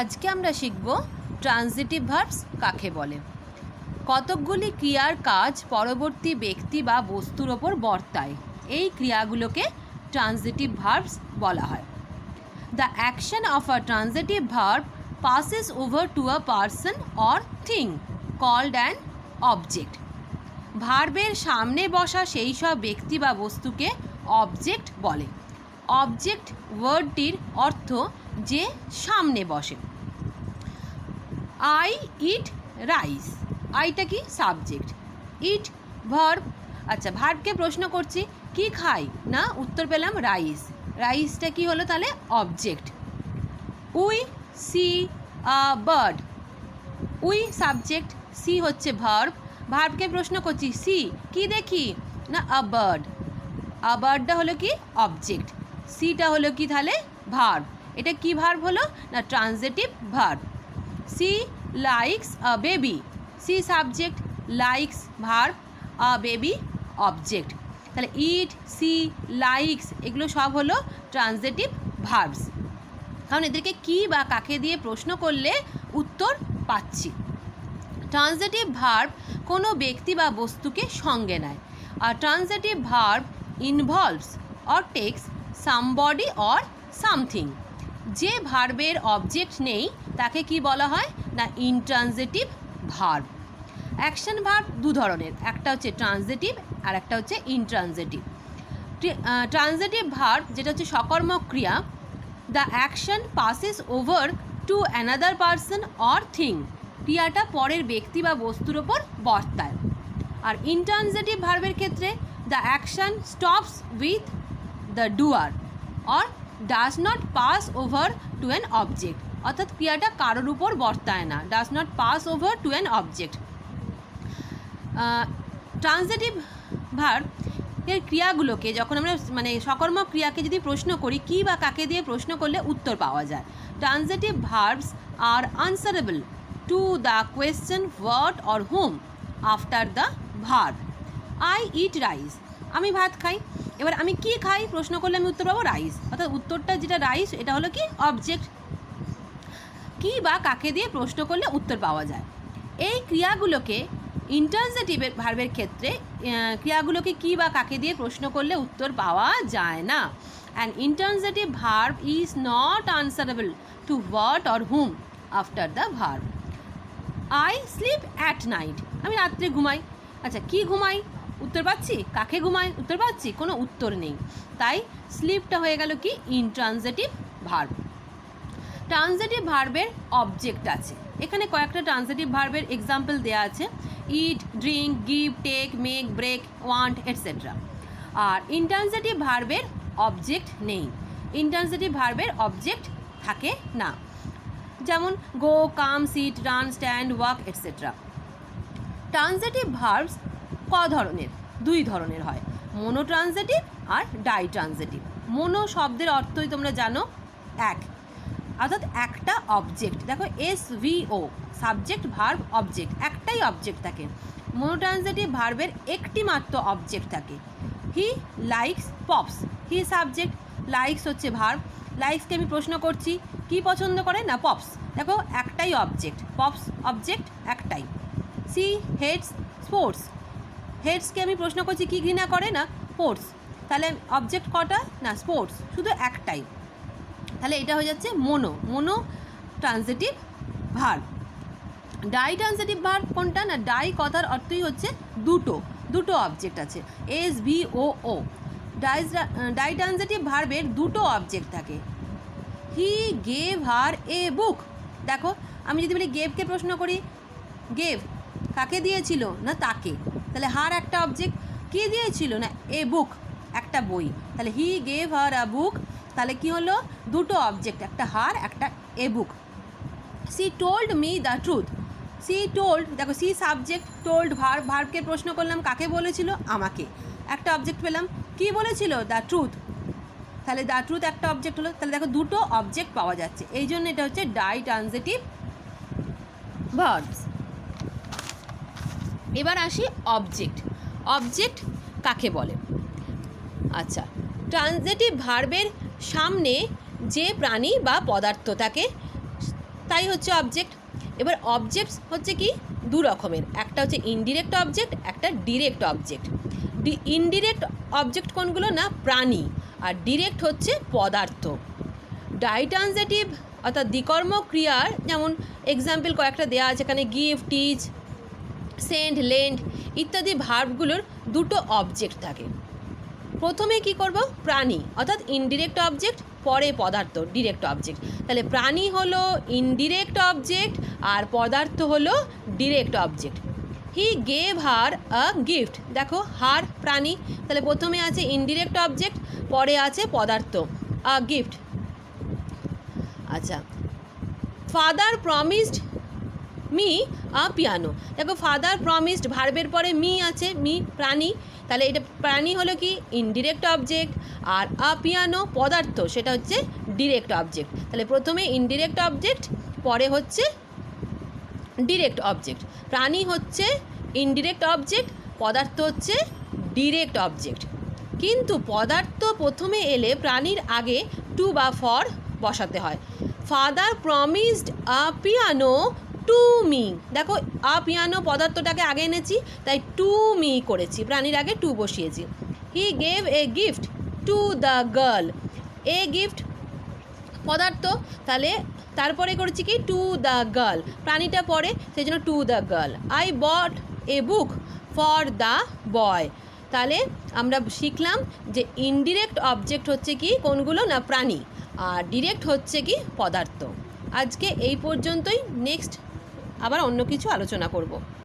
আজকে আমরা শিখব ট্রানজিটিভ ভার্বস কাকে বলে। কতকগুলি ক্রিয়ার কাজ পরবর্তী ব্যক্তি বা বস্তুর ওপর বর্তায়, এই ক্রিয়াগুলোকে ট্রানজিটিভ ভার্বস বলা হয়। The action of a transitive verb passes over to a person or thing called an object. ভার্বের সামনে বসা সেই সব ব্যক্তি বা বস্তুকে অবজেক্ট বলে। অবজেক্ট ওয়ার্ডটির অর্থ যে সামনে বসে। আই ইট রাইস, আইটা কি সাবজেক্ট, ইট ভার্ব। আচ্ছা, ভার্বকে প্রশ্ন করছি কি খাই, না উত্তর পেলাম রাইস, রাইসটা কি হলো তাহলে object. We see a bird, we subject, see হচ্ছে ভার্ব। ভার্বকে প্রশ্ন করছি সি কি দেখি, না আ বার্ড, আ বার্ডটা হলো কি অবজেক্ট, সিটা হলো কি তাহলে ভার্ব। এটা কি ভার্ব হলো, না transitive verb. She likes a baby, she subject, likes verb, a baby object. তাহলে ইট, সি, লাইকস এগুলো সব হলো ট্রানজিটিভ ভার্বস, কারণ এদেরকে কি বা কাকে দিয়ে প্রশ্ন করলে উত্তর পাচ্ছি। ট্রানজিটিভ ভার্ব কোনো ব্যক্তি বা বস্তুকে সঙ্গে নেয়। আর transitive verb involves or takes somebody or something. যে ভার্বের অবজেক্ট নেই তাকে কি বলা হয়, না ইনট্রানজিটিভ ভার্ব। অ্যাকশন ভার্ব দু ধরনের, একটা হচ্ছে ট্রানজিটিভ আর একটা হচ্ছে ইনট্রানজিটিভ। ট্রানজিটিভ ভার্ব যেটা হচ্ছে সকর্মক ক্রিয়া, the action passes over to another person or thing, ক্রিয়াটা পরের ব্যক্তি বা বস্তুর ওপর বর্তায়। আর ইনট্রানজিটিভ ভার্বের ক্ষেত্রে the action stops with the doer or does not pass over to an object, অর্থাৎ ক্রিয়াটা কারোর উপর বর্তায় না, does not pass over to an object. Transitive verb এর ক্রিয়াগুলোকে যখন আমরা মানে সকর্মক ক্রিয়াকে যদি প্রশ্ন করি কি বা কাকে দিয়ে প্রশ্ন করলে উত্তর পাওয়া যায়। Transitive verbs are answerable to the question what or whom after the verb. I eat rice, আমি ভাত খাই। এবার আমি কি খাই প্রশ্ন করলে আমি উত্তর পাবো রাইস, অর্থাৎ উত্তরটা যেটা রাইস এটা হলো কি অবজেক্ট। কি বা কাকে দিয়ে প্রশ্ন করলে উত্তর পাওয়া যায়। এই ক্রিয়াগুলোকে ইনট্রানজিটিভ ভার্বের ক্ষেত্রে ক্রিয়াগুলোকে কি বা কাকে দিয়ে প্রশ্ন করলে উত্তর পাওয়া যায় না। And intransitive verb is not answerable two what or whom after the verb. I sleep at night, আমি রাত্রে ঘুমাই। আচ্ছা কি ঘুমাই উত্তর পাচ্ছি, কাকে ঘুমাই উত্তর পাচ্ছি, কোনো উত্তর নেই, তাই স্লিপটা হয়ে গেল কি ইনট্রানজিটিভ ভার্ব। ট্রানজিটিভ ভার্বের অবজেক্ট আছে, এখানে কয়েকটা ট্রানজিটিভ ভার্বের এক্সাম্পল দেওয়া আছে, eat, drink, give, take, make, break, want etcetera. আর ইনট্রানজিটিভ ভার্বের অবজেক্ট নেই, ইনট্রানজিটিভ ভার্বের অবজেক্ট থাকে না, যেমন go, come, sit, run, stand, walk etcetera. Transitive verbs ক ধরনের, দুই ধরনের হয়, মোনো ট্রানজিটিভ আর ডাই ট্রানজিটিভ। মোনো শব্দের অর্থই তোমরা জানো এক, অর্থাৎ একটা অবজেক্ট। দেখো SVO সাবজেক্ট ভার্ব অবজেক্ট, একটাই অবজেক্ট থাকে। মোনোট্রানজিটিভ ভার্বের একটি মাত্র অবজেক্ট থাকে। He likes pops, he subject, likes হচ্ছে ভার্ব। লাইকসকে আমি প্রশ্ন করছি কি পছন্দ করে, না পপস, দেখো একটাই অবজেক্ট, পপস অবজেক্ট একটাই। সি হেটস স্পোর্টস, হেটসকে আমি প্রশ্ন করছি কি ঘৃণা করে, না স্পোর্টস, তাহলে অবজেক্ট কটা, না স্পোর্টস, শুধু একটাই, তাহলে এটা হয়ে যাচ্ছে mono transitive verb. Die transitive verb কোনটা, না ডাই কথার অর্থই হচ্ছে দুটো অবজেক্ট আছে, SVOO। ডাই ট্রানজিটিভ ভার্বের দুটো অবজেক্ট থাকে। হি গেভ হার এ বুক, দেখো আমি যদি বলি গেভকে প্রশ্ন করি, গেভ কাকে দিয়েছিল, না তাকে, তাহলে হার একটা অবজেক্ট, কে দিয়েছিল, না এ বুক একটা বই, তাহলে হি গেভ হার আ বুক, তাহলে কি হলো দুটো অবজেক্ট, একটা হার একটা a book. She told me the truth, she told, দেখো সি সাবজেক্ট, টোল্ড ভার্ব, ভার্বকে প্রশ্ন করলাম কাকে বলেছিল, আমাকে, একটা অবজেক্ট পেলাম, কি বলেছিল, দ্য ট্রুথ, তাহলে দ্য ট্রুথ একটা অবজেক্ট হলো, তাহলে দেখো দুটো অবজেক্ট পাওয়া যাচ্ছে, এই জন্য এটা হচ্ছে ডাই ট্রানজিটিভ ভার্বস। এবার আসি অবজেক্ট কাকে বলে। আচ্ছা, ট্রানজিটিভ ভার্বের সামনে যে প্রাণী বা পদার্থ থাকে তাই হচ্ছে অবজেক্ট। এবার অবজেক্টস হচ্ছে কি দু রকমের, একটা হচ্ছে ইনডিরেক্ট অবজেক্ট, একটা ডিরেক্ট অবজেক্ট। ইনডিরেক্ট অবজেক্ট কোনগুলো না, প্রাণী, আর ডিরেক্ট হচ্ছে পদার্থ। ডাইট্রানজিটিভ অর্থাৎ দ্বিকর্ম ক্রিয়ার যেমন এক্সাম্পল কয়েকটা দেওয়া আছে এখানে, গিভ, টিচ, সেন্ড, লেন্ড ইত্যাদি ভার্বগুলোর দুটো অবজেক্ট থাকে। প্রথমে কি করব, প্রাণী অর্থাৎ ইনডিরেক্ট অবজেক্ট, পরে পদার্থ ডিরেক্ট অবজেক্ট। তাহলে প্রাণী হলো ইনডিরেক্ট অবজেক্ট আর পদার্থ হলো direct object. He gave her a gift, দেখো হার প্রাণী, তাহলে প্রথমে আছে ইনডিরেক্ট অবজেক্ট, পরে আছে পদার্থ আ গিফট। আচ্ছা, father promised me a piano, দেখো ফাদার প্রমিসড ভার্বের পরে মি আছে, মি প্রাণী, তাহলে এটা প্রাণী হলো কি ইনডিরেক্ট অবজেক্ট, আর আ পিয়ানো পদার্থ সেটা হচ্ছে ডিরেক্ট অবজেক্ট। তাহলে প্রথমে ইনডিরেক্ট অবজেক্ট, পরে হচ্ছে ডিরেক্ট অবজেক্ট। প্রাণী হচ্ছে ইনডিরেক্ট অবজেক্ট, পদার্থ হচ্ছে ডিরেক্ট অবজেক্ট। কিন্তু পদার্থ প্রথমে এলে প্রাণীর আগে টু বা ফর বসাতে হয়। Father promised a piano to me, দেখো আ পিয়ানো পদার্থটাকে আগে এনেছি তাই টু মি করেছি, প্রাণীর আগে টু বসিয়েছি। He gave a gift to the girl, a gift পদার্থ, তাহলে তারপরে করেছি কি টু দ্য গার্ল, প্রাণীটা পরে সেই জন্য to the girl. I bought A book for the boy, তাহলে আমরা শিখলাম যে ইনডিরেক্ট অবজেক্ট হচ্ছে কি কোনগুলো না, প্রাণী, আর ডিরেক্ট হচ্ছে কি পদার্থ। আজকে এই পর্যন্তই, নেক্সট আবার অন্য কিছু আলোচনা করব।